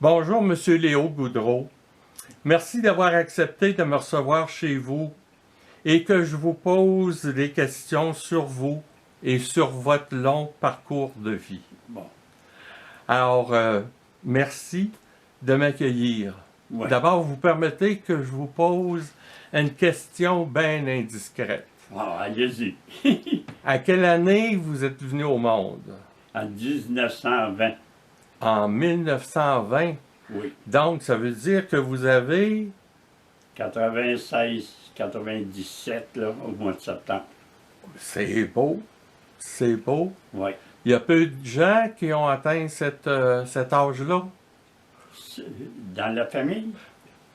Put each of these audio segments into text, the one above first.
Bonjour, Monsieur Léo Goudreau. Merci d'avoir accepté de me recevoir chez vous et que je vous pose des questions sur vous et sur votre long parcours de vie. Bon, Alors, merci de m'accueillir. ouais. D'abord, vous permettez que je vous pose une question bien indiscrète. Ah, allez-y. À quelle année vous êtes venu au monde? En 1920, En 1920. oui. Donc, ça veut dire que vous avez 96, 97, là, au mois de septembre. C'est beau, c'est beau. Oui. Il y a peu de gens qui ont atteint cet âge-là. Dans la famille,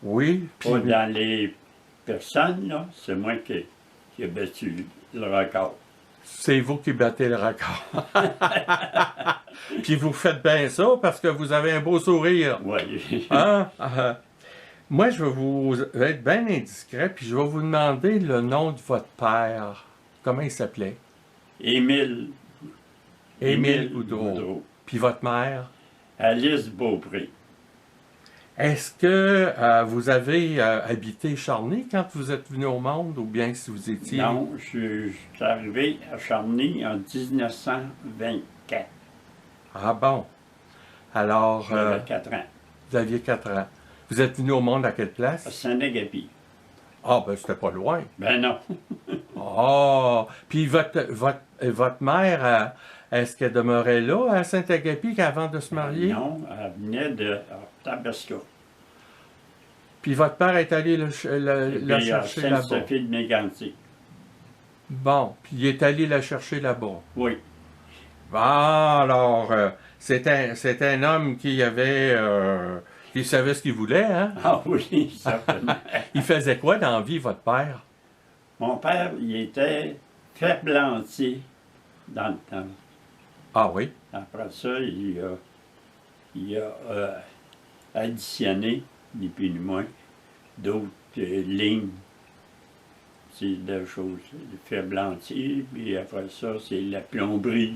Oui, puis pas dans les personnes, là, c'est moi qui ai battu le record. c'est vous qui battez le record. Puis vous faites bien ça parce que vous avez un beau sourire. Oui. Hein? Moi, je vais vous être bien indiscret, puis je vais vous demander le nom de votre père. Comment il s'appelait? Émile. Émile Goudreau. Puis votre mère? Alice Beaupré. Est-ce que vous avez habité Charny quand vous êtes venu au monde, ou bien si vous étiez... Non, je suis arrivé à Charny en 1924. Ah bon? Alors, J'avais 4 ans. vous aviez 4 ans. Vous êtes venu au monde à quelle À place? Saint-Agapi. Ah, ben c'était pas loin. Ben non. Ah! Puis votre mère, est-ce qu'elle demeurait là, à Saint-Agapi, avant de se marier? Non, elle venait de Tabasco. Puis votre père est allé la Puis à chercher là-bas. Sainte-Sophie de Mégantic. Bon, puis il est allé la chercher là-bas. Oui. Bon, alors, c'est un homme qui avait... qui savait ce qu'il voulait, hein? Ah oui, certainement. Il faisait quoi dans la vie, votre père? Mon père, il était ferblantier dans le temps. Ah oui? Après ça, il a additionné, ni plus ni moins, d'autres lignes. C'est des choses. Le ferblantier, puis après ça, c'est la plomberie,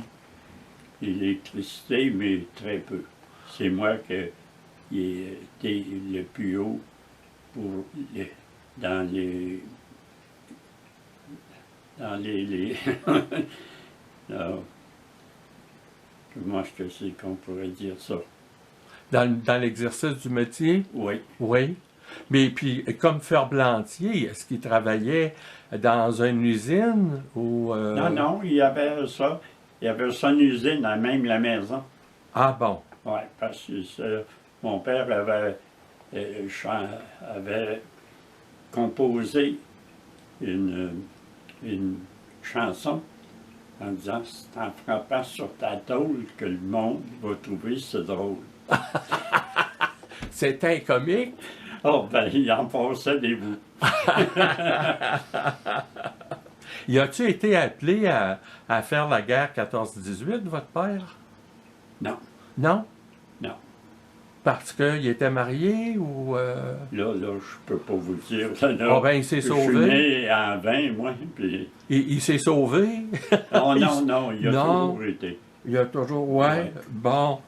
l'électricité, mais très peu. C'est moi qui ai été le plus haut pour dans les non, comment je te sais qu'on pourrait dire ça? Dans l'exercice du métier? Oui. Oui. Mais puis, comme ferblantier, est-ce qu'il travaillait dans une usine ou... Non, il y avait ça. Il y avait son usine à même la maison. Ah bon. Oui, parce que mon père avait composé une chanson en disant c'est en frappant sur ta tôle que le monde va trouver ça drôle. C'était un comique? Oh, ben, il en passait des bouts. Y a-tu été appelé à faire la guerre 14-18, votre père? Non, Non? non. Parce qu'il était marié ou... Là, je peux pas vous le dire. Ah ben, il s'est Je suis sauvé. né en 20, moi, puis... Il s'est sauvé? Oh non, il a Non. toujours été. Il a toujours... Ouais. Ouais. Bon.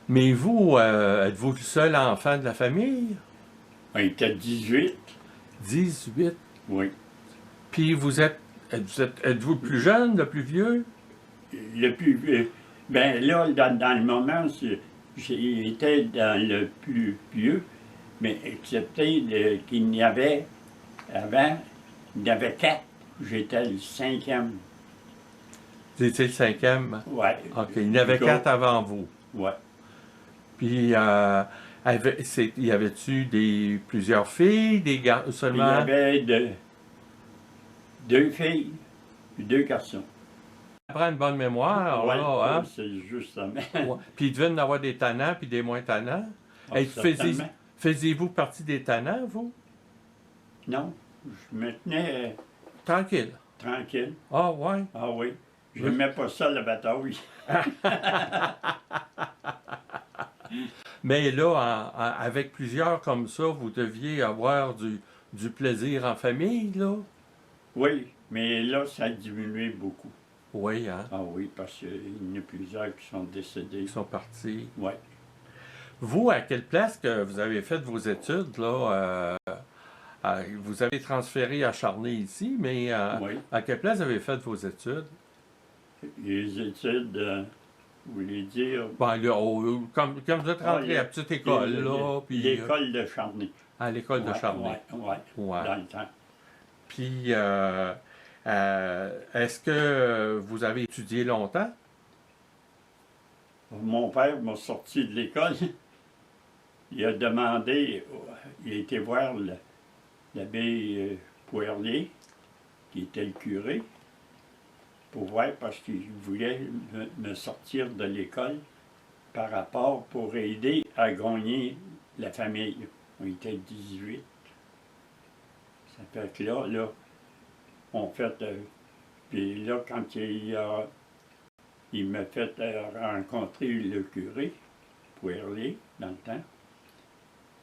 Mais vous, êtes-vous le seul enfant de la famille? Il était 18, 18. oui. Puis êtes-vous le plus jeune, le plus vieux? Le plus... ben là, dans le moment, j'étais dans le plus vieux, mais excepté qu'il y avait... Avant, il y avait 4. J'étais le 5e. Vous étiez le 5e? Ouais. OK. Il y en avait 4 avant vous. Ouais. Puis, y avait-tu plusieurs filles, des gars Il y seulement? avait 2 filles et 2 garçons. Ça prend une bonne mémoire, Ouais, là, hein? c'est justement. Ouais. Puis il devait y en avoir des tannants puis des moins tannants. Ah, Hey, certainement. faisiez-vous partie des tannants, vous? Non, je me tenais Tranquille. tranquille. Ah, ouais. Ah oui. Je n'aimais pas ça, la bataille. Mais là, avec plusieurs comme ça, vous deviez avoir du plaisir en famille, là? Oui, mais là, ça a diminué beaucoup. Oui, hein? Ah oui, parce qu'il y en a plusieurs qui sont décédés. Ils sont partis. Oui. Vous, à quelle place que vous avez fait vos études, là? Vous avez transféré à Charny ici, mais Oui. à quelle place vous avez fait vos études? Les études, vous voulez dire, Bon, là, comme vous êtes rentré à la petite école, là, puis l'école de Charny. à l'école de Ouais, Charny. ouais, Ouais. dans le temps. Puis, est-ce que vous avez étudié longtemps? Mon père m'a sorti de l'école. Il a demandé, il a été voir l'abbé Poirier, qui était le curé, pour voir parce qu'il voulait me sortir de l'école par rapport pour aider à gagner la famille. On était 18. Ça fait que là, on fait. Puis là, quand il m'a fait rencontrer le curé, Poirier, dans le temps,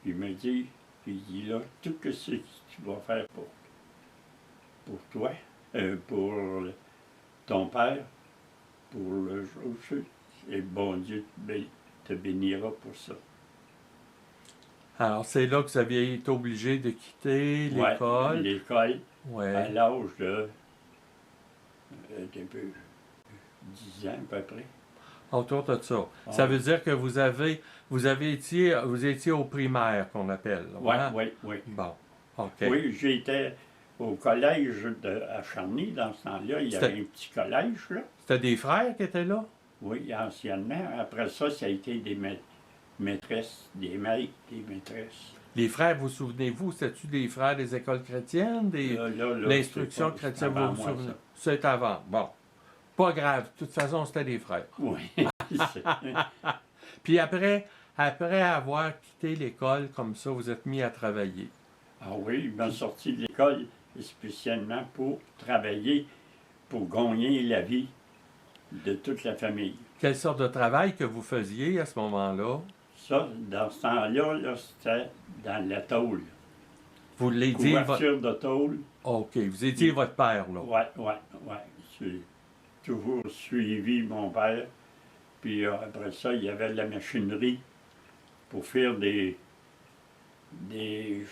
il me dit, là, tout ce que tu vas faire pour toi, pour ton père, pour le jour, et bon Dieu te bénira pour ça. Alors, c'est là que vous aviez été obligé de quitter l'école. Ouais, l'école, à Ouais. l'âge de, 10 ans à peu près. Autour de ça. Ah. Ça veut dire que vous étiez au primaire, qu'on appelle. Oui, hein? oui. Bon. OK. Oui, j'étais au collège à Charny dans ce temps-là. Il y avait un petit collège, là. C'était des frères qui étaient là? Oui, anciennement. Après ça, ça a été des maîtresses, des maîtres, des maîtresses. Les frères, vous souvenez-vous, c'était-tu des frères des écoles chrétiennes? Là, L'instruction c'est chrétienne, avant vous vous moi, souvenez? ça. C'est avant. Bon. Pas grave. De toute façon, c'était des frères. Oui. Puis après avoir quitté l'école comme ça, vous êtes mis à travailler. Ah oui, il m'a sorti de l'école spécialement pour travailler, pour gagner la vie de toute la famille. Quelle sorte de travail que vous faisiez à ce moment-là? Ça, dans ce temps-là, là, c'était dans la tôle. Vous l'aidiez Couverture de tôle. OK. Vous étiez votre père, là. Oui. J'ai toujours suivi mon père. Puis après ça, il y avait de la machinerie pour faire des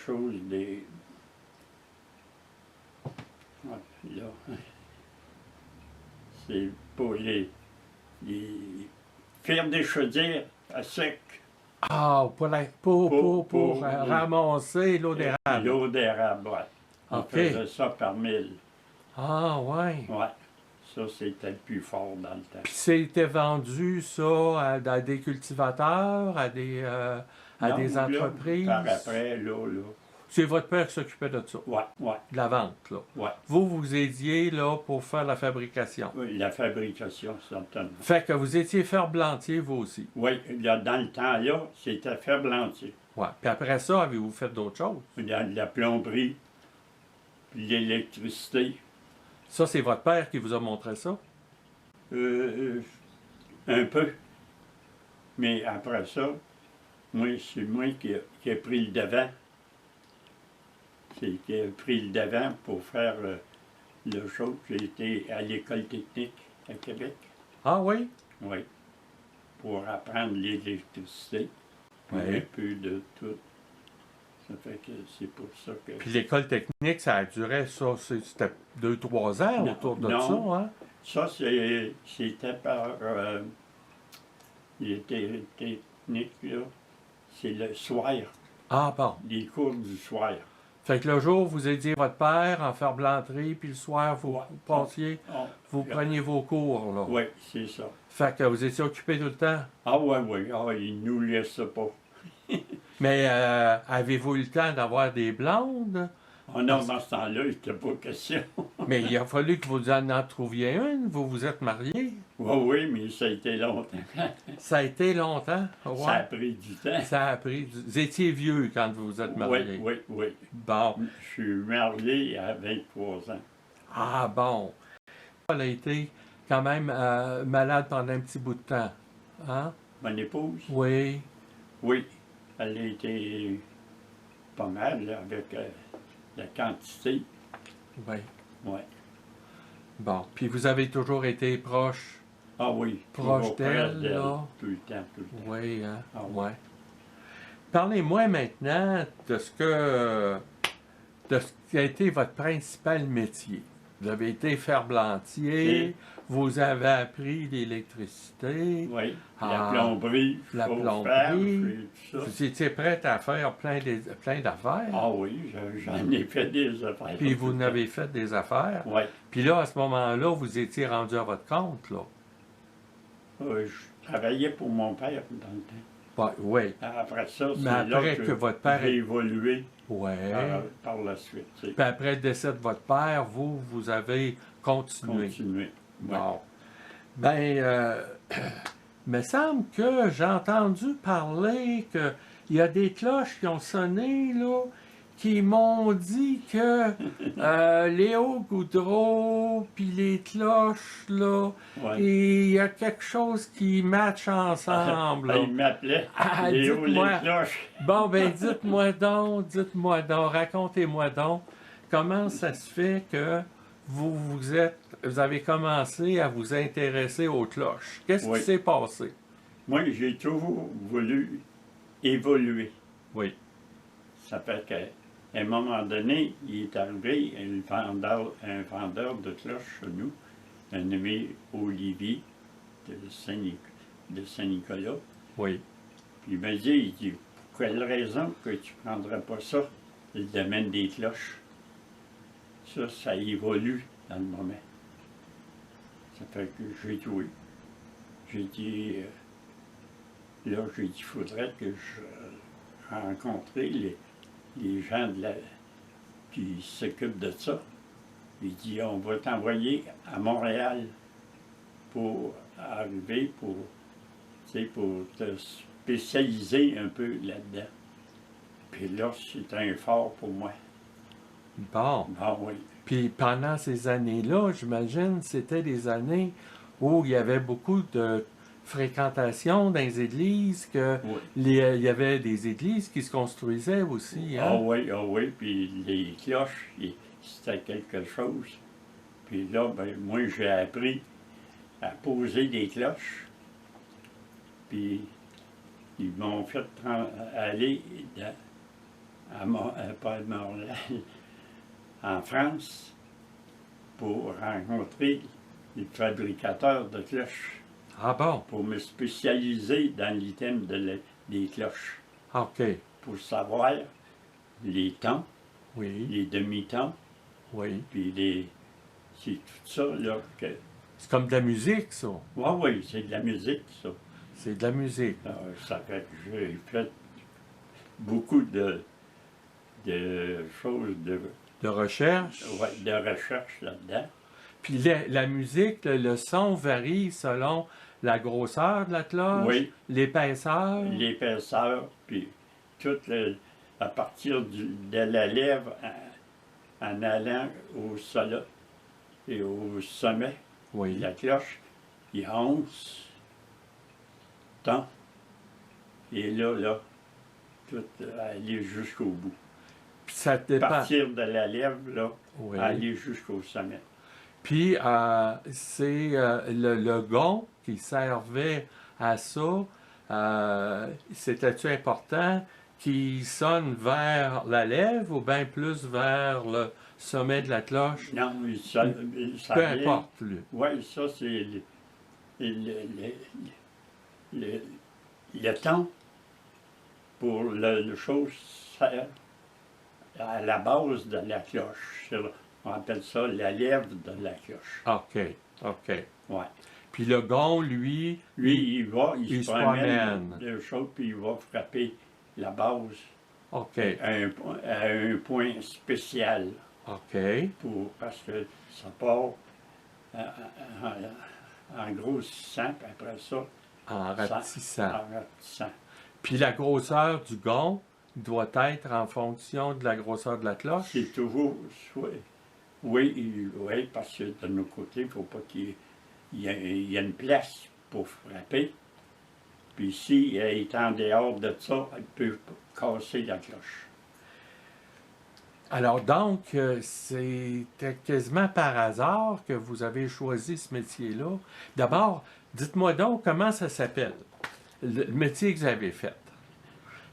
choses, là, c'est pour faire des chaudières à sec. Ah, pour ramasser l'eau d'érable. L'eau d'érable, oui. On OK. faisait ça par mille. Ah, ouais. Oui. Ça, c'était le plus fort dans le temps. Puis c'était vendu, ça, à des cultivateurs, à des Non, des là, entreprises? par après, là. C'est votre père qui s'occupait de ça, Oui. de la vente, là. Ouais. Vous aidiez, là, pour faire la fabrication. Oui, la fabrication, certainement. Fait que vous étiez ferblantier, vous aussi. Oui, là, dans le temps-là, c'était ferblantier. Ouais. Puis après ça, avez-vous fait d'autres choses? Il y a de la plomberie, puis l'électricité. Ça, c'est votre père qui vous a montré ça? Un peu. Mais après ça, c'est moi qui ai pris le devant. C'est qui a pris le devant pour faire le show. J'ai été à l'école technique à Québec. Ah oui? Oui. Pour apprendre l'électricité. Oui. Un peu de tout. Ça fait que c'est pour ça que. Puis l'école technique, ça a duré, ça, c'était 2-3 ans Non, autour de non. ça, hein? Ça, c'était par. L'été technique, là. C'est le soir. Ah bon. Les cours du soir. Fait que le jour, vous aidiez votre père en ferblanterie, puis le soir, vous passiez, vous preniez vos cours, là. Oui, c'est ça. Fait que vous étiez occupé tout le temps. Ah oui. Ah, ils nous laissent pas. Mais avez-vous eu le temps d'avoir des blondes? Ah non, dans ce temps-là, il n'était pas question. Mais il a fallu que vous en trouviez une. Vous vous êtes mariés. Oui, mais ça a été longtemps. Ça a été longtemps. Ouais. Ça a pris du temps. Ça a pris. Vous étiez vieux quand vous vous êtes mariés. Oui. Bon. Je suis marié à 23 ans. Ah bon. Elle a été quand même malade pendant un petit bout de temps. Hein? Mon épouse? Oui. Oui. Elle a été pas mal là, avec la quantité. Oui. Oui. Bon. Puis vous avez toujours été proche. Ah oui. Proche toujours d'elle, près là. Tout le temps. Oui, hein? Ah ouais. parlez-moi maintenant de ce qui a été votre principal métier. Vous avez été ferblantier, Et- vous avez appris l'électricité, Oui, Ah, la plomberie, la chauffage plomberie. et tout ça. Vous étiez prête à faire plein d'affaires. Ah oui, j'en ai fait des affaires. Puis vous n'avez fait des affaires. Oui, Puis là, à ce moment-là, vous étiez rendu à votre compte, là. je travaillais pour mon père dans le temps. Oui. Après ça, c'est Mais là après que votre père j'ai est- évolué Ouais. par la suite. Tu sais. Puis après le décès de votre père, vous avez continué. Continuer. Ouais. Bon. Ben, me semble que j'ai entendu parler qu'il y a des cloches qui ont sonné, là, qui m'ont dit que Léo Goudreau, puis les cloches, là, Ouais. et il y a quelque chose qui match ensemble. là. Il m'appelait Ah, Léo les dites-moi. cloches. Bon, ben dites-moi donc, racontez-moi donc, comment ça se fait que vous avez commencé à vous intéresser aux cloches? Qu'est-ce Oui. qui s'est passé? Moi, j'ai toujours voulu évoluer. Oui. Ça fait qu'à un moment donné, il est arrivé un vendeur de cloches chez nous, un nommé Olivier de Saint-Nicolas. Oui. Puis il m'a dit, pour quelle raison que tu ne prendrais pas ça, le domaine des cloches? Ça évolue dans le moment. Ça fait que j'ai dit oui. J'ai dit, là, j'ai dit, il faudrait que je rencontre les gens qui s'occupent de ça. Il dit, on va t'envoyer à Montréal pour arriver, pour te spécialiser un peu là-dedans. Puis là, c'est un fort pour moi. Bon. Ah oui. Puis pendant ces années-là, j'imagine, c'était des années où il y avait beaucoup de fréquentation dans les églises, que Oui. il y avait des églises qui se construisaient aussi. Ah Hein? oui, puis les cloches, c'était quelque chose. Puis là, ben, moi, j'ai appris à poser des cloches. Puis ils m'ont fait aller pas à Montréal, en France, pour rencontrer les fabricateurs de cloches, Ah bon? pour me spécialiser dans l'item des cloches, OK. pour savoir les tons, Oui. les demi-tons, Oui. puis c'est tout ça, là, que... C'est comme de la musique, ça. Oui, c'est de la musique, ça. C'est de la musique. Ça fait que j'ai fait beaucoup de choses De recherche. de recherche là-dedans. Puis la musique, le son varie selon la grosseur de la cloche, Oui. l'épaisseur. L'épaisseur, puis à partir de la lèvre en allant au sol et au sommet Oui. de la cloche, il y a 11 tons. Et là, tout aller jusqu'au bout. Puis ça dépend. Partir de la lèvre, là, Oui. aller jusqu'au sommet. Puis c'est le gond qui servait à ça. C'était-tu important qu'il sonne vers la lèvre ou bien plus vers le sommet de la cloche? Non, ça Peu vient- importe, lui. Oui, ça, c'est le temps pour le chose sert à la base de la cloche. On appelle ça la lèvre de la cloche. OK, OK. Ouais. Puis le gond, lui, Lui, il se se promène promène. de choses, puis il va frapper la base OK, à un point spécial. OK. Parce que ça part en grossissant, puis après ça, En rapetissant. en rapetissant. Puis la grosseur du gond doit être en fonction de la grosseur de la cloche. C'est toujours oui, parce que de nos côtés, il ne faut pas qu'il y ait une place pour frapper. Puis si elle est en dehors de ça, elle peut casser la cloche. Alors donc, c'était quasiment par hasard que vous avez choisi ce métier-là. D'abord, dites-moi donc comment ça s'appelle, le métier que vous avez fait.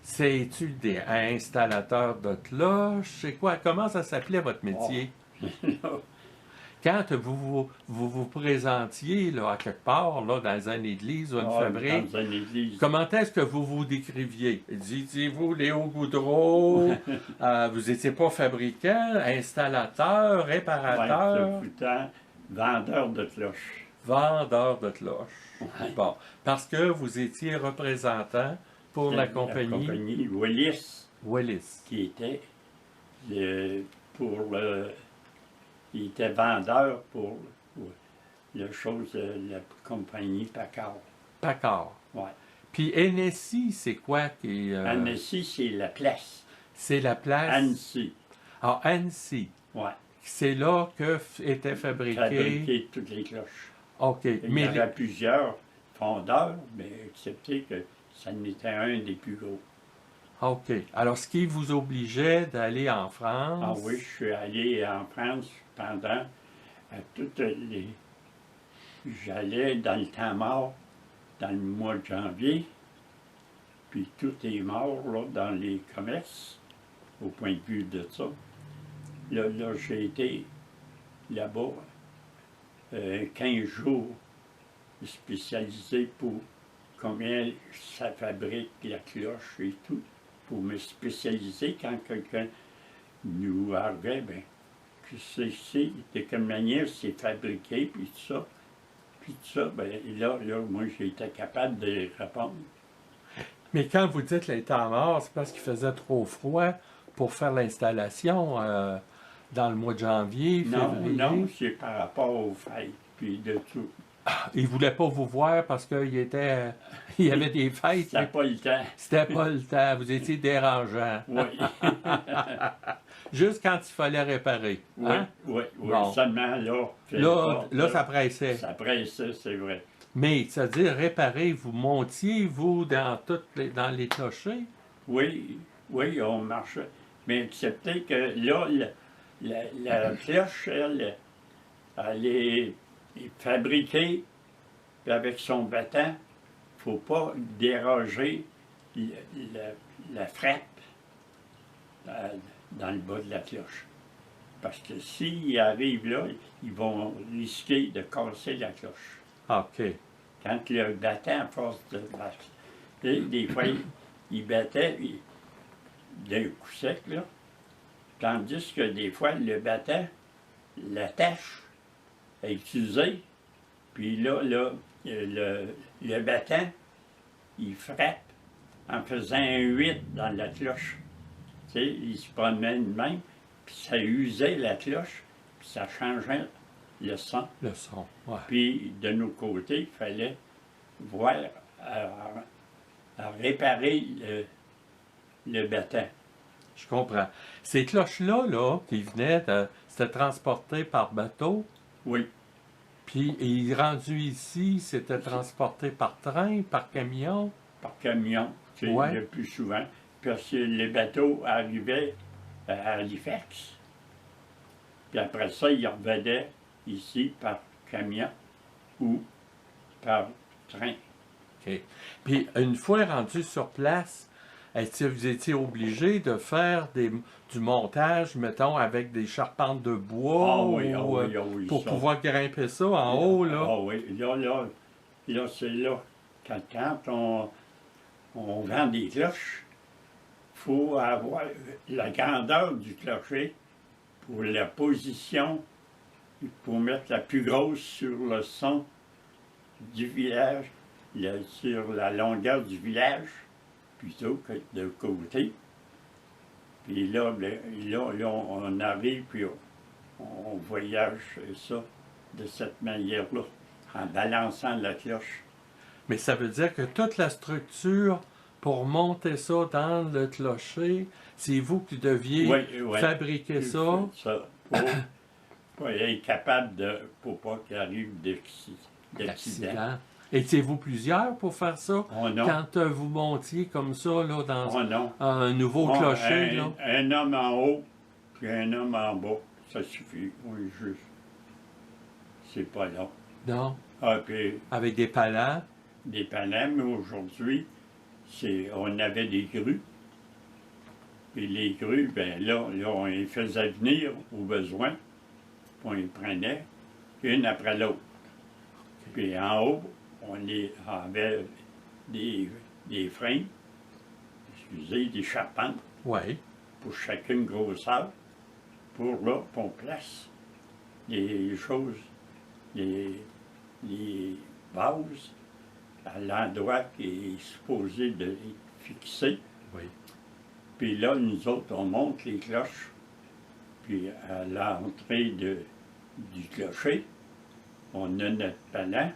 C'est-tu des installateurs de cloches? C'est quoi? Comment ça s'appelait votre métier? Quand vous présentiez là, à quelque part, là, dans une église ou une fabrique, dans une église. comment est-ce que vous vous décriviez? Disiez-vous Léo Goudreau? Vous n'étiez pas fabricant, installateur, Ouais, réparateur? tout le temps, vendeur de cloches. Vendeur de cloches. Ouais. Bon, parce que vous étiez représentant pour la compagnie Willis, Willis. qui était il était vendeur pour la compagnie Packard. Packard. Ouais. Puis Annecy, c'est quoi qui Annecy, c'est la place. c'est la place. Annecy. Ah, Annecy. Ouais. C'est là que étaient fabriquées. Fabriquer toutes les cloches. OK. Il y avait plusieurs fondeurs, mais excepté que ça n'était un des plus gros. OK. Alors, ce qui vous obligeait d'aller en France. Ah oui, je suis allé en France pendant toutes les. J'allais dans le temps mort, dans le mois de janvier, puis tout est mort là, dans les commerces, au point de vue de ça. Là j'ai été là-bas 15 jours spécialisé pour combien ça fabrique la cloche et tout, pour me spécialiser quand quelqu'un nous arrivait, ben, que c'est, de quelle manière c'est fabriqué, puis tout ça. Puis tout ça, ben, là, moi, j'ai été capable de répondre. Mais quand vous dites les temps morts, c'est parce qu'il faisait trop froid pour faire l'installation dans le mois de janvier, février. Non, c'est par rapport aux fêtes, puis de tout. Il ne voulait pas vous voir parce qu'il il y avait des fêtes. C'était pas le temps. C'était pas le temps. Vous étiez dérangeant. Oui. Juste quand il fallait réparer. Hein? Oui. Bon. Seulement Là, ça pressait. Ça pressait, c'est vrai. Mais, c'est-à-dire, réparer, vous montiez, vous, dans les clochers? Oui, on marchait. Mais excepté que là, la cloche, elle est fabriquée, puis avec son battant, il ne faut pas déroger la frappe dans le bas de la cloche. Parce que s'ils arrivent là, ils vont risquer de casser la cloche. OK. Quand le battant, à force de battre, des fois, il battait d'un coup sec, là. Tandis que des fois, le battant, la tâche est utilisée, puis là, le battant, il frappe en faisant un 8 dans la cloche. Tu sais, il se promène de même, puis ça usait la cloche, puis ça changeait le son. Le son, ouais. Puis, de nos côtés, il fallait voir à réparer le battant. Je comprends. Ces cloches-là, qui venaient, c'était transporté par bateau, Oui, puis rendu ici, c'était transporté par train, par camion. par camion, tu sais, Ouais. le plus souvent. Parce que les bateaux arrivaient à Halifax. Puis après ça, ils revenaient ici par camion ou par train. OK. Puis, une fois rendu sur place, vous étiez obligé de faire du montage, mettons, avec des charpentes de bois Ah oui, pour ça. pouvoir grimper ça en haut, là. Ah oui, là c'est là. Quand on vend des cloches, il faut avoir la grandeur du clocher pour la position, pour mettre la plus grosse sur le son du village, sur la longueur du village, plutôt que de côté. Puis là, on arrive, puis on voyage ça de cette manière-là, en balançant la cloche. Mais ça veut dire que toute la structure pour monter ça dans le clocher, c'est vous qui deviez fabriquer ça. Pour être capable pour pas qu'il arrive d'accident. Étiez-vous plusieurs pour faire ça? Oh non. Quand vous montiez comme ça, là, dans Oh non. un nouveau clocher, là? Un homme en haut, puis un homme en bas, ça suffit. Oui, juste. C'est pas long. Non? Ah, puis Avec des palans? des panames, mais aujourd'hui, on avait des grues. Puis les grues, ben là, on les faisait venir au besoin, puis on les prenait une après l'autre. Puis en haut, on les avait des freins, excusez, des charpentes Oui. pour chacune grosseur, pour là, qu'on place les choses, les bases à l'endroit qui est supposé de les fixer. Oui. Puis là, nous autres, on monte les cloches, puis à l'entrée du clocher, on a notre palan.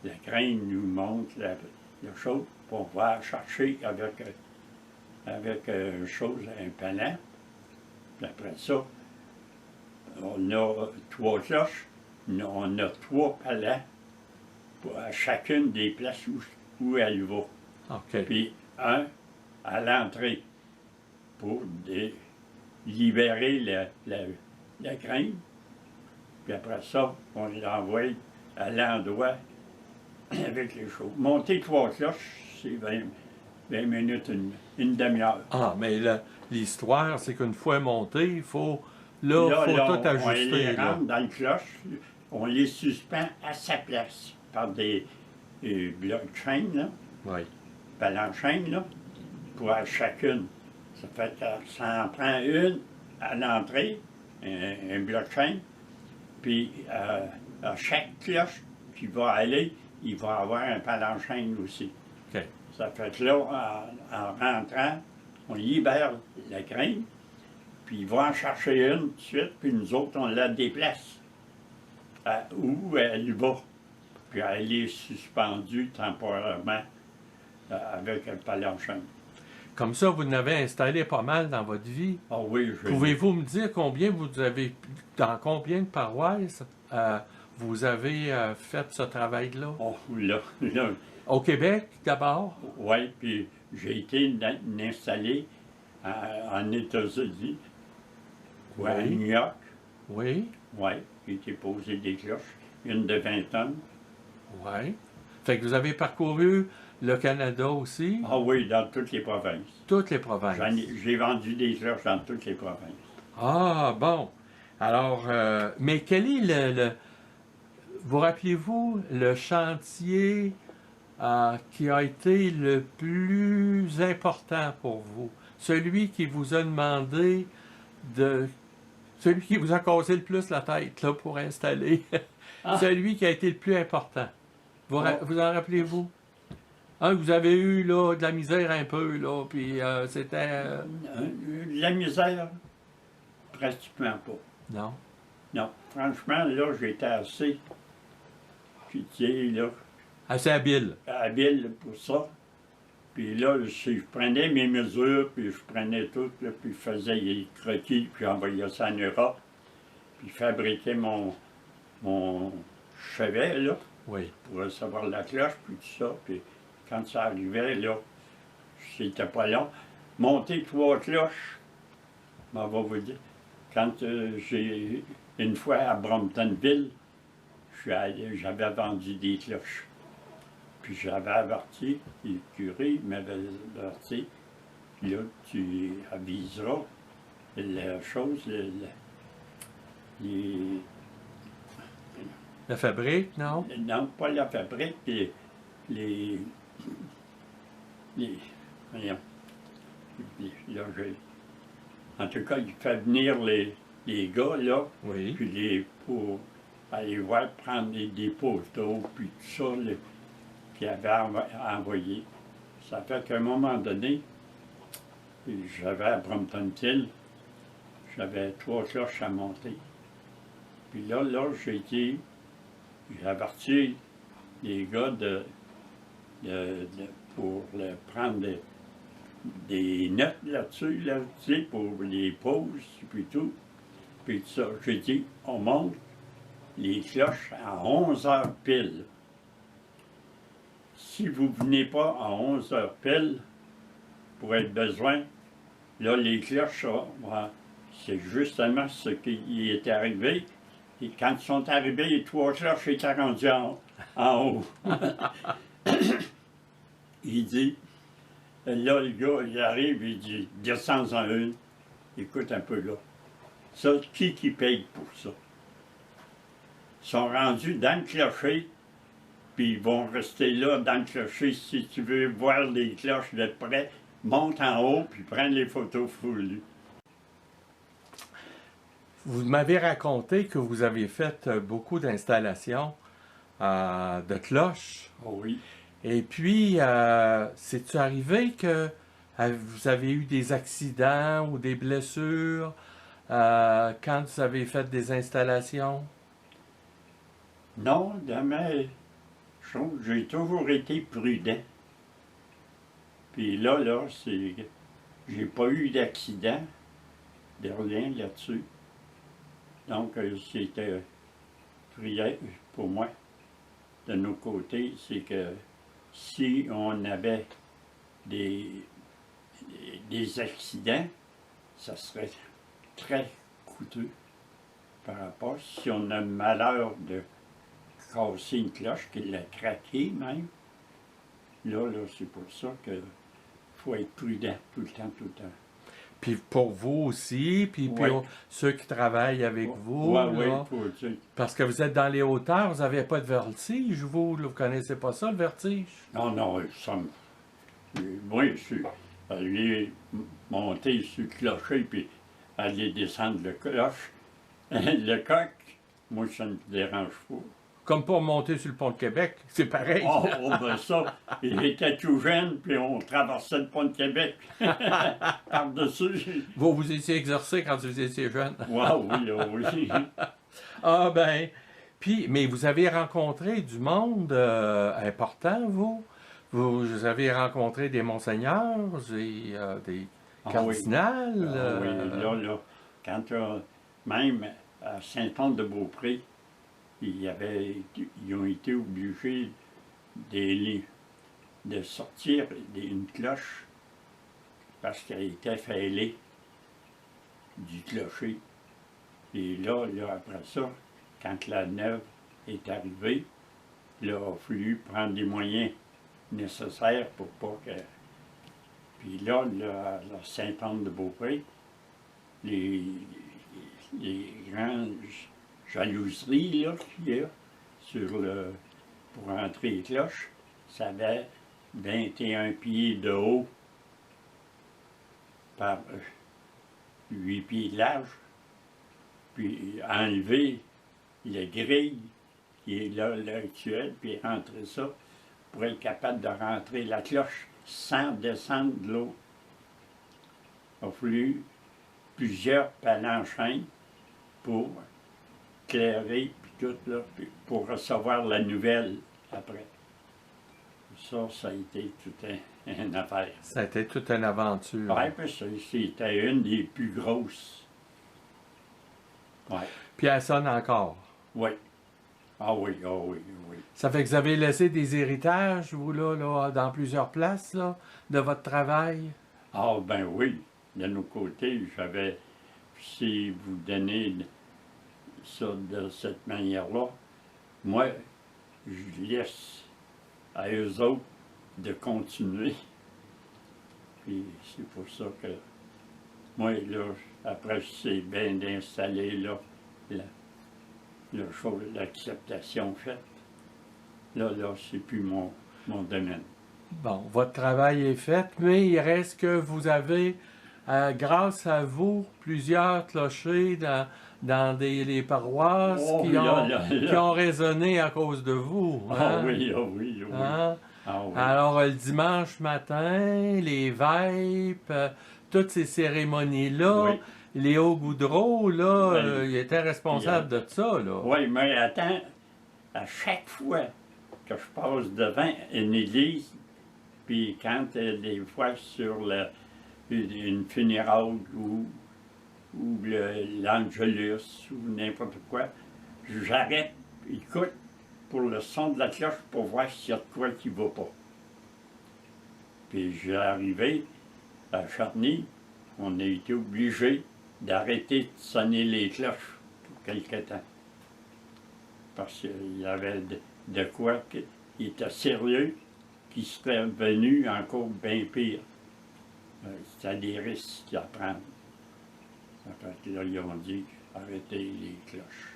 La crème nous montre la chose pour pouvoir chercher avec un palan. Puis après ça, on a 3 cloches, on a 3 palans à chacune des places où elle va. OK. Puis un à l'entrée pour libérer la crème. Puis après ça, on l'envoie à l'endroit avec les choses. Monter 3 cloches, c'est 20 minutes, une demi-heure. Ah, mais l'histoire, c'est qu'une fois monté, il faut, là, faut tout on les ajuster. Là. rentre dans le cloche, on les suspend à sa place par des blocs de chaîne, là, Oui. ballons de chaîne, là, pour à chacune. Ça fait que ça en prend une à l'entrée, un bloc de chaîne, puis à chaque cloche qui va aller, il va avoir un ballon de chaîne aussi. OK. Ça fait que là, en rentrant, on libère la crème, puis il va en chercher une tout de suite, puis nous autres, on la déplace à où elle va. Puis elle est suspendue temporairement avec un ballon de chaîne. Comme ça, vous en avez installé pas mal dans votre vie. Ah oui, Pouvez-vous me dire combien vous avez, dans combien de paroisses vous avez fait ce travail-là? Oh, là. Au Québec, d'abord? Oui, puis j'ai été installé en États-Unis, à Oui. New York. Oui. Oui, j'ai été posé des cloches, une de 20 tonnes. Oui. Fait que vous avez parcouru le Canada aussi? Ah oui, dans toutes les provinces. Toutes les provinces. J'ai vendu des cloches dans toutes les provinces. Ah, bon. Alors, mais quel est vous rappelez-vous le chantier qui a été le plus important pour vous? Celui qui vous a demandé celui qui vous a cassé le plus la tête là, pour installer. Celui qui a été le plus important. Vous en rappelez-vous? Vous avez eu là, de la misère un peu, là, puis c'était... La misère, pratiquement pas. Non? Non, franchement, là, j'étais assez, je dis, là, Assez habile. habile pour ça. Puis là, je prenais mes mesures, puis je prenais tout, là, puis je faisais les croquis, puis j'envoyais ça en Europe. Puis je fabriquais mon chevet, là, Oui. pour recevoir la cloche, puis tout ça. Puis quand ça arrivait, là, c'était pas long. Monter 3 cloches, on va vous dire. Quand j'ai, une fois à Bromptonville, j'avais vendu des cloches. Puis j'avais averti, le curé m'avait averti, là, tu aviseras la chose, La fabrique, non? non, pas la fabrique, voyons, là, en tout cas, il fait venir les gars, là, Oui. puis pour aller voir, prendre des poteaux, puis tout ça, qu'il avait envoyé. Ça fait qu'à un moment donné, j'avais à Bromptonville, j'avais 3 cloches à monter. Puis là, j'ai averti les gars pour prendre des notes là-dessus, là, tu sais, pour les pauses, puis tout. Puis tout ça, j'ai dit, on monte les cloches à 11 heures pile. Si vous ne venez pas à 11 heures pile, pour être besoin, là, les cloches, c'est justement ce qui est arrivé. Et quand ils sont arrivés, les 3 cloches étaient rendues en haut. Il dit, Là, le gars, il arrive, il dit, descends-en une. Écoute un peu là. Ça, qui paye pour ça? Ils sont rendus dans le clocher, puis ils vont rester là dans le clocher. Si tu veux voir les cloches de près, monte en haut, puis prends les photos fournies. Vous m'avez raconté que vous avez fait beaucoup d'installations de cloches. Oh oui. Et puis, c'est-tu arrivé que vous avez eu des accidents ou des blessures quand vous avez fait des installations? Non, dans mes choses, j'ai toujours été prudent. Puis là, c'est. J'ai pas eu d'accident, de rien là-dessus. Donc, c'était prière pour moi. De nos côtés, c'est que si on avait des accidents, ça serait très coûteux par rapport. Si on a le malheur de casser une cloche, qu'il l'a craqué même, là, c'est pour ça qu'il faut être prudent tout le temps, tout le temps. Puis pour vous aussi, puis Ouais. ceux qui travaillent avec vous, Ouais, là, pour parce que vous êtes dans les hauteurs, vous n'avez pas de vertige, vous, là, vous connaissez pas ça, le vertige? non, ça me. Moi, je suis allé monter sur le clocher, puis aller descendre le cloche. Le coq, moi, ça ne me dérange pas. Comme pour monter sur le pont de Québec, c'est pareil. Ben ça, il était tout jeune, puis on traversait le pont de Québec par-dessus. Vous vous étiez exercé quand vous étiez jeune. Oui. Ah ben, puis, mais vous avez rencontré du monde important, vous? Vous avez rencontré des monseigneurs, des cardinals? Oui, quand même à Saint-Anne-de-Beaupré, ils ont été obligés de sortir une cloche parce qu'elle était fêlée du clocher. Et là, après ça, quand la neuve est arrivée, il a fallu prendre les moyens nécessaires pour pas que. Puis là, à la Saint-Anne-de-Beaupré, les grandes jalouseries là, qu'il y a pour entrer les cloches, ça avait 21 pieds de haut par 8 pieds de large. Puis enlever la grille qui est là actuelle, puis rentrer ça pour être capable de rentrer la cloche sans descendre de l'eau. Il a fallu plusieurs palanchins pour clairer, puis tout, là, puis pour recevoir la nouvelle après. Ça a été toute une affaire. Ça a été toute une aventure. Oui, puis c'était une des plus grosses. Ouais. Puis elle sonne encore. Oui. Ah oui. Ça fait que vous avez laissé des héritages, vous, là, dans plusieurs places, là, de votre travail? Ah ben oui. De nos côtés, si vous donnez ça de cette manière-là, moi, je laisse à eux autres de continuer. Puis c'est pour ça que moi, là, après, c'est bien d'installer, là, l'acceptation faite. Là, c'est plus mon domaine. Bon, votre travail est fait, mais il reste que vous avez, grâce à vous, plusieurs clochers dans les paroisses qui ont résonné à cause de vous. Hein? Ah oui. Hein? Ah oui. Alors, le dimanche matin, les vêpes, toutes ces cérémonies-là, Oui. Léo Goudreau, là, Oui. il était responsable de ça, là. Oui, mais attends, à chaque fois que je passe devant une église, puis quand des fois sur une funéraille ou l'Angelus ou n'importe quoi, j'arrête, écoute pour le son de la cloche pour voir s'il y a de quoi qui ne va pas. Puis j'ai arrivé à Charny, on a été obligé d'arrêter de sonner les cloches pour quelque temps. Parce qu'il y avait de quoi qui était sérieux, qui serait venu encore bien pire. C'était des risques à prendre. Ça fait que là, ils ont dit arrêtez les cloches.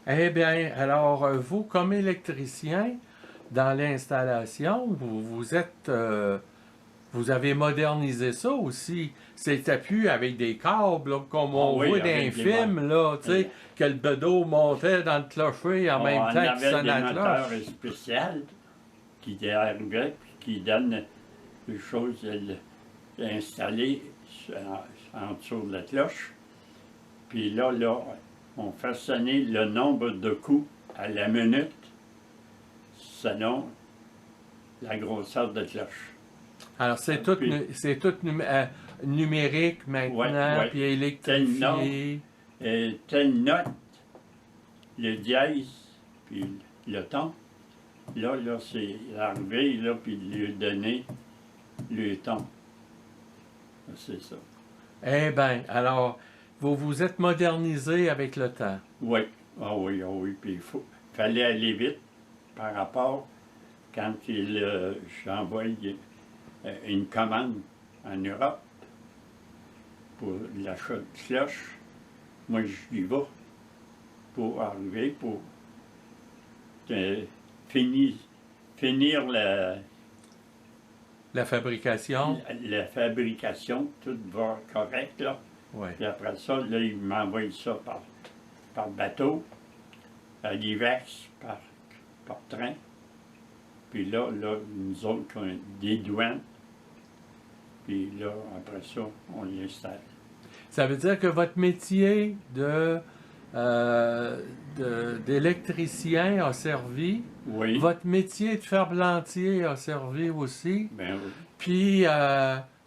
Eh bien, alors, vous, comme électricien, dans l'installation, vous avez modernisé ça aussi. C'était plus avec des câbles, là, comme Ah on oui, voit dans les avec des films, là, tu sais, que le bedeau montait dans le clocher en même On temps qu'il avait sonnait des la moteurs cloche. spéciaux qui arrivaient puis qui donnent des choses installées en dessous de la cloche. Puis là, on fait sonner le nombre de coups à la minute selon la grosseur de cloche. Alors, Puis- c'est tout numérique maintenant, Ouais. puis électrifié. Telle note, le dièse, puis le ton. Là, c'est arrivé, là, puis lui donner le ton. C'est ça. Eh bien, alors, vous vous êtes modernisé avec le temps. Oui, ah oui. Puis fallait aller vite par rapport quand j'envoie une commande en Europe pour l'achat de cloches. Moi, j'y vais pour arriver, pour finir La fabrication. la fabrication, tout va correct, là. Oui. Puis après ça, là, ils m'envoient ça par bateau, à l'Ivex, par train. Puis là, nous autres, on a des douanes. Puis là, après ça, on l'installe. Ça veut dire que votre métier d'électricien a servi. Oui. Votre métier de ferblantier a servi aussi. Ben oui. Puis,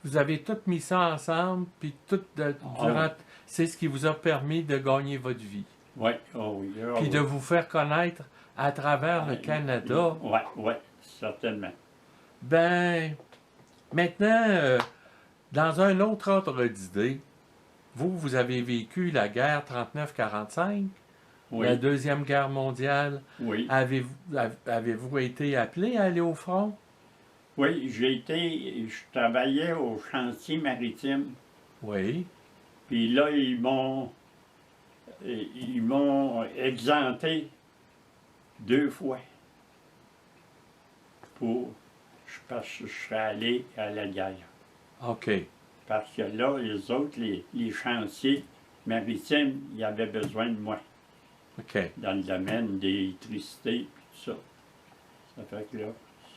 vous avez tout mis ça ensemble, puis durant... C'est ce qui vous a permis de gagner votre vie. Oui, oh oui. Oh Puis oui. de vous faire connaître à travers le Canada. Oui, certainement. Ben, maintenant, dans un autre ordre d'idée, vous avez vécu la guerre 39-45, Oui, la Deuxième Guerre mondiale. oui. Avez-vous été appelé à aller au front? Oui, je travaillais au chantier maritime. Oui. Puis là, ils m'ont exempté 2 fois parce que je serais allé à la guerre. OK. Parce que là, les autres, les chantiers maritimes, ils avaient besoin de moi OK. dans le domaine des électricités et tout ça. Ça fait que là,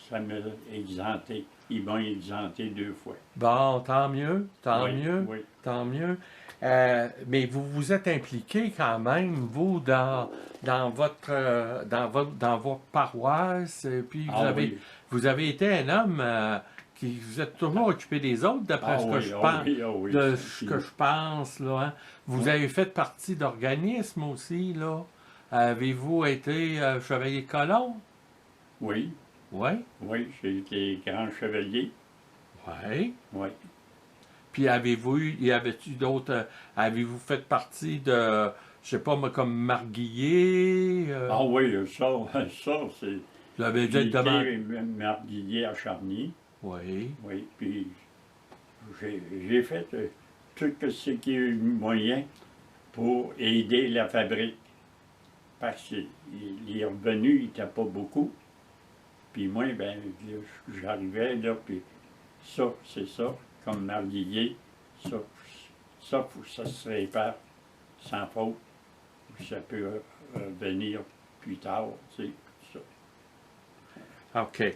ça m'a exempté. Ils m'ont exempté 2 fois. Bon, tant mieux, tant Oui, mieux, oui. tant mieux. Mais vous vous êtes impliqué quand même, vous, dans votre paroisse, et puis Ah oui. vous avez été un homme qui vous êtes toujours occupé des autres, d'après Ah ce que oui, je ah pense. oui, ah oui. De ce que je pense, là. Hein. Vous Oui. avez fait partie d'organismes aussi, là. Avez-vous été chevalier de colon? Oui, Oui. oui, j'ai été grand chevalier. Oui. Oui. Puis y avait-tu d'autres, avez-vous fait partie de, je sais pas, moi, comme Marguillier? Ah oui, ça, c'est. Vous avez J'ai dit devant... été marguillier à Charny. Oui. Oui, puis j'ai fait tout ce qui est moyen pour aider la fabrique. Parce que les revenus n'étaient pas beaucoup. Puis moi, ben, j'arrivais là, puis ça, c'est ça, comme marguillier, ça, faut que ça se répare sans faute. Ça peut revenir plus tard, tu sais, ça. OK.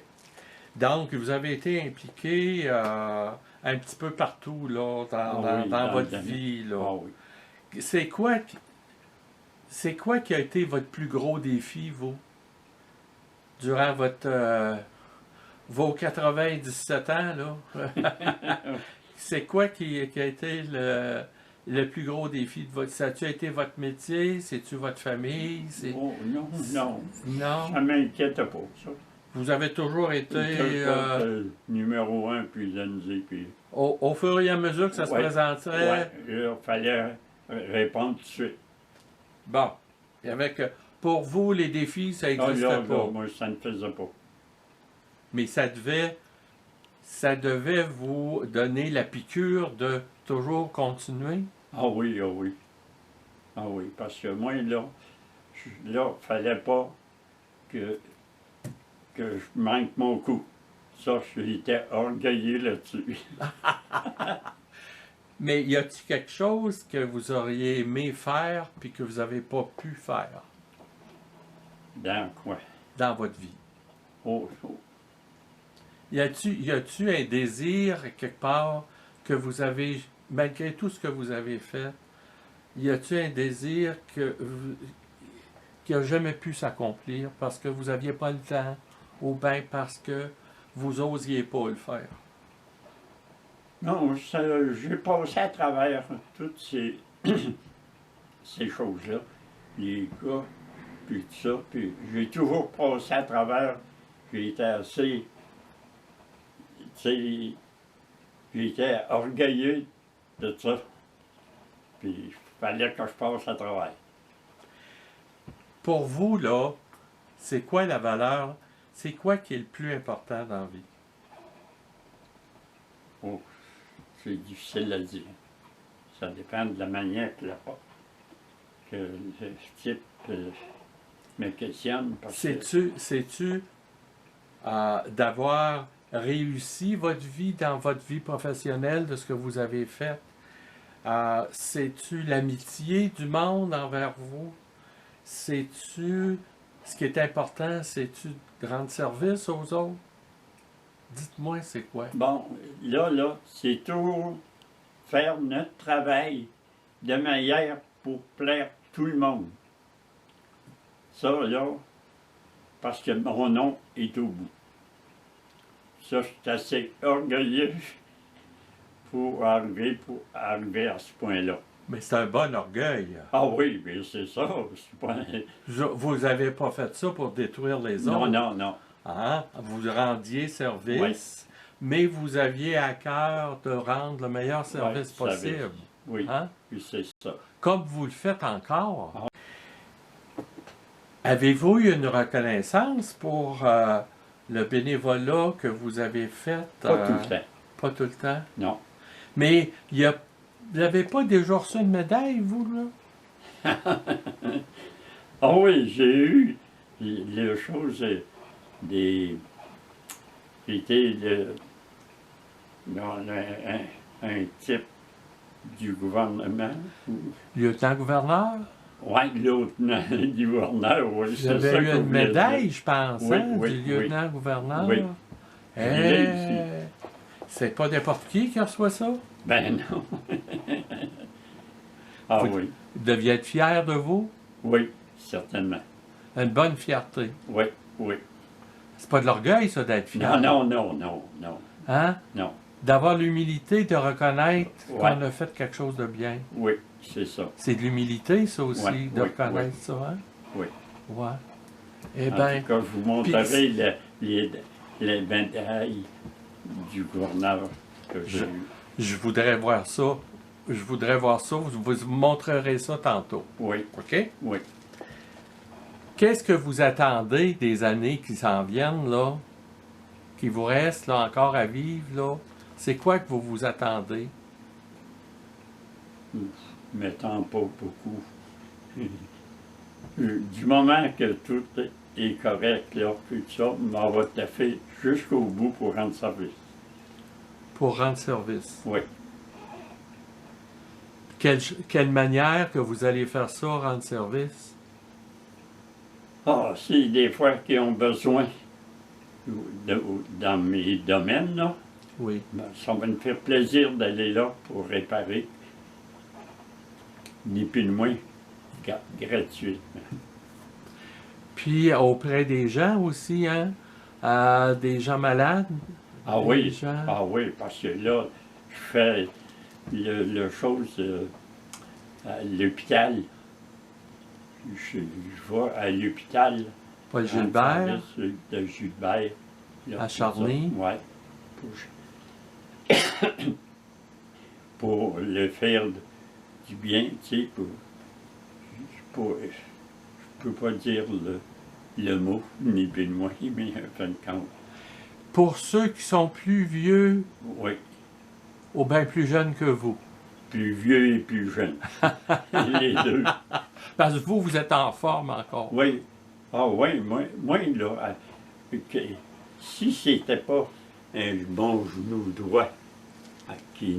Donc, vous avez été impliqué un petit peu partout, là, Ah oui, dans votre domaine. vie, là. Ah oui. C'est quoi qui a été votre plus gros défi, vous, durant vos 97 ans, là? C'est quoi qui a été le plus gros défi de votre... Ça a-tu été votre métier? C'est-tu votre famille? Oh, non. Non? Ça m'inquiète pas, ça. Vous avez toujours été... Numéro 1, puis l'NZ, puis... Au fur et à mesure que ça se Ouais. présenterait... Oui, il fallait répondre tout de suite. Bon. Pour vous, les défis, ça Ah, n'existait là, pas. moi, ça ne faisait pas. Mais ça devait ça devait vous donner la piqûre de toujours continuer? Ah oui, ah oui. Ah oui, parce que moi, là, fallait pas que, que je manque mon coup. Ça, j'étais orgueilleux là-dessus. Mais y a-t-il quelque chose que vous auriez aimé faire puis que vous n'avez pas pu faire Dans quoi? dans votre vie? Oh, oh. Y a-tu un désir quelque part que vous avez, malgré tout ce que vous avez fait, y a-tu un désir qui n'a jamais pu s'accomplir parce que vous n'aviez pas le temps ou bien parce que vous osiez pas le faire? Non, j'ai passé à travers toutes ces, ces choses-là, les gars, puis tout ça, puis j'ai toujours passé à travers. J'ai été assez, tu sais, j'étais orgueilleux de ça, puis il fallait que je passe à travers. Pour vous, là, c'est quoi la valeur? C'est quoi qui est le plus important dans la vie? Oh, c'est difficile à dire. Ça dépend de la manière que le type me questionne. Sais-tu d'avoir réussi votre vie dans votre vie professionnelle, de ce que vous avez fait? Sais-tu l'amitié du monde envers vous? Sais-tu ce qui est important? Sais-tu de rendre service aux autres? Dites-moi, c'est quoi? Bon, là, c'est toujours faire notre travail de manière pour plaire tout le monde. Ça, là, parce que mon nom est au bout. Ça, je suis assez orgueilleux pour arriver à ce point-là. Mais c'est un bon orgueil. Ah oui, mais c'est ça. C'est pas... Vous n'avez pas fait ça pour détruire les autres. Non, non, non. Hein? Vous rendiez service, mais vous aviez à cœur de rendre le meilleur service possible. Oui, Hein? oui, c'est ça. Comme vous le faites encore. Avez-vous eu une reconnaissance pour le bénévolat que vous avez fait? Pas tout le temps. Pas tout le temps? Non. Mais vous n'avez pas déjà reçu une médaille, vous, là? Ah oui, j'ai eu les choses des... J'étais un type du gouvernement. Lieutenant-gouverneur? Oui, lieutenant du gouverneur, oui. Vous avez eu une médaille, je pense, oui, hein, oui, du lieutenant-gouverneur? Oui. C'est pas n'importe qui reçoit ça? Ben non. Ah oui. Vous deviez être fier de vous? Oui, certainement. Une bonne fierté. Oui, oui. C'est pas de l'orgueil, ça, d'être fier. Non. Hein? Non. D'avoir l'humilité de reconnaître Ouais. qu'on a fait quelque chose de bien. Oui, c'est ça. C'est de l'humilité, ça aussi, Ouais, de oui, reconnaître ça, hein? Oui. Ouais. Eh En bien, tout cas, je vous montrerai les médailles du gouverneur que j'ai eu. je voudrais voir ça. Je voudrais voir ça. Vous montrerez ça tantôt. Oui, OK? oui. Qu'est-ce que vous attendez des années qui s'en viennent, là? Qui vous restent, là, encore à vivre, là? C'est quoi que vous attendez? M'attends pas beaucoup. Du moment que tout est correct, là, tout ça, m'en va taffer jusqu'au bout pour rendre service. Pour rendre service. Oui. Quelle manière que vous allez faire ça, rendre service? Ah, c'est des fois qu'ils ont besoin dans mes domaines, là. Oui. Ben, ça va me faire plaisir d'aller là pour réparer. Ni plus ni moins, gratuitement. Puis auprès des gens aussi, hein? Des gens malades. Ah des oui, gens- ah oui, parce que là, je fais le chose à l'hôpital. Je vais à l'hôpital. Paul en Gilbert, service de Gilbert. Là, à Charny. Oui. Pour le faire du bien, tu sais, je peux pas dire le mot, ni plus ni moins, mais en fin de compte. Pour ceux qui sont plus vieux Oui, ou bien plus jeunes que vous. plus vieux et plus jeune. Les deux. Parce que vous êtes en forme encore. Oui. Ah oui, moi là, si c'était pas un bon genou droit qui,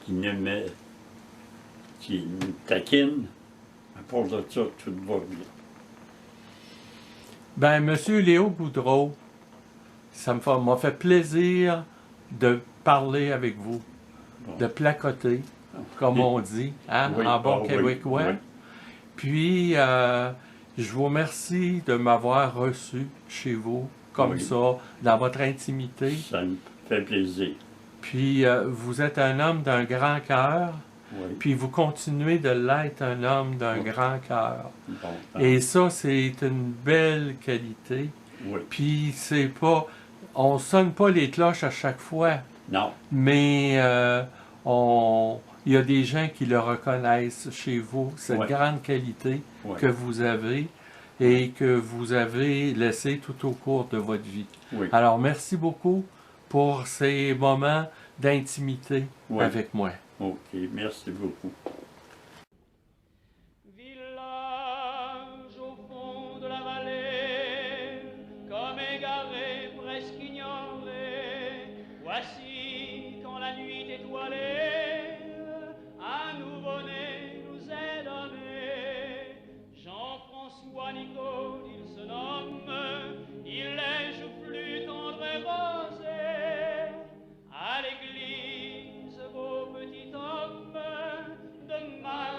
qui ne me qui me taquine, à part de ça, tout va bien. Ben, Monsieur Léo Boudreau, m'a fait plaisir de parler avec vous, Bon. de placoter, comme on dit, hein, Oui, en bon oui, québécois. oui. Puis, je vous remercie de m'avoir reçu chez vous, comme Oui. ça, dans votre intimité. Ça me fait plaisir. Puis, vous êtes un homme d'un grand cœur, Oui. puis vous continuez de l'être, un homme d'un Oui. grand cœur. Bon, Et ça, c'est une belle qualité. oui. Puis, c'est pas... On sonne pas les cloches à chaque fois, Non, mais il y a des gens qui le reconnaissent chez vous, cette Ouais. grande qualité oui. que vous avez et que vous avez laissé tout au cours de votre vie. Oui. Alors, merci beaucoup pour ces moments d'intimité Oui. avec moi. OK, merci beaucoup. Village au fond de la vallée, comme égaré, presque ignoré, voici quand la nuit étoilée, un nouveau-né nous est donné. Jean-François Nicole, il se nomme, il est joufflu, tendre et rosé. À l'église, beau petit homme, de mal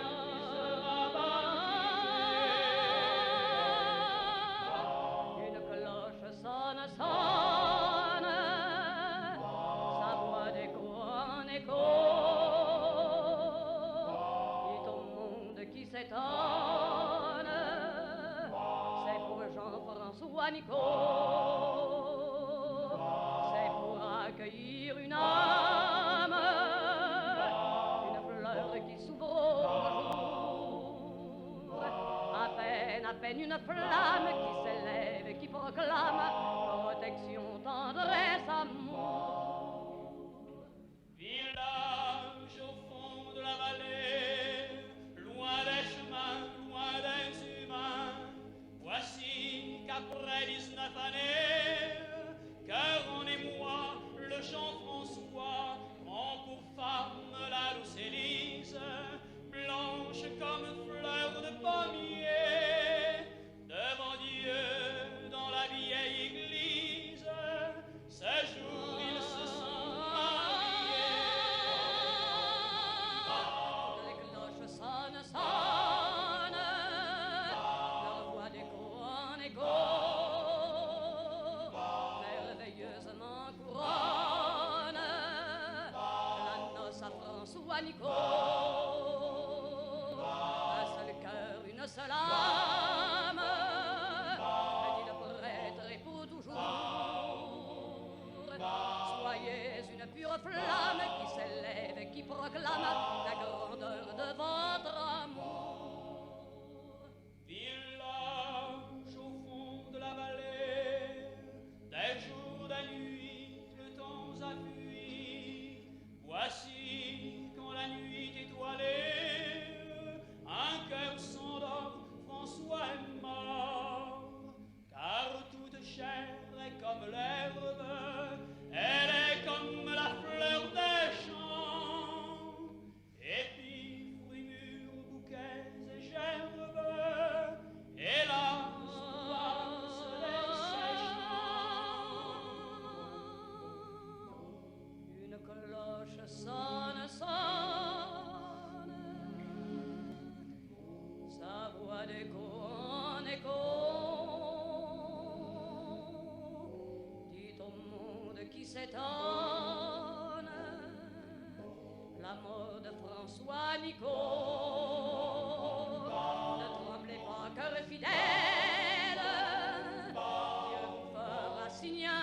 une cloche sonne, sonne, sa voix d'écho en écho, dit au monde qui s'étonne, c'est pour Jean-François Nicole, c'est pour accueillir une âme, une fleur qui s'ouvre au jour, à peine une flamme qui s'élève, qui proclame protection, tendresse, amour. Village au fond de la vallée, loin des chemins, loin des humains, voici qu'après 19 années, cœur en émoi, le Jean-François prend pour femme la douce Élise, blanche comme fleur de pommier, devant Dieu dans la vieille église, ce jour ils se sont mariés. Les cloches sonnent, sonnent, leur voix d'écho en écho, merveilleusement couronne la noce à François Nicole. Un seul cœur, une seule âme, dit le prêtre et pour toujours. Soyez une pure flamme qui s'élève, qui proclame la grandeur de votre amour. Village au fond de la vallée, des jours, des nuits, le temps a fui. Voici quand la nuit étoilée, un cœur s'endort, François est mort. Car toute chair est comme l'herbe, elle est comme la fleur des champs. Épis, fruits mûrs, bouquets et gerbes, hélas, doivent se dessécher. Une cloche sonne, sonne, sa voix d'écho en écho, dit au monde qui s'étonne, la mort de François Nicole. Ne tremblez pas, cœur fidèle, Dieu vous fera signaler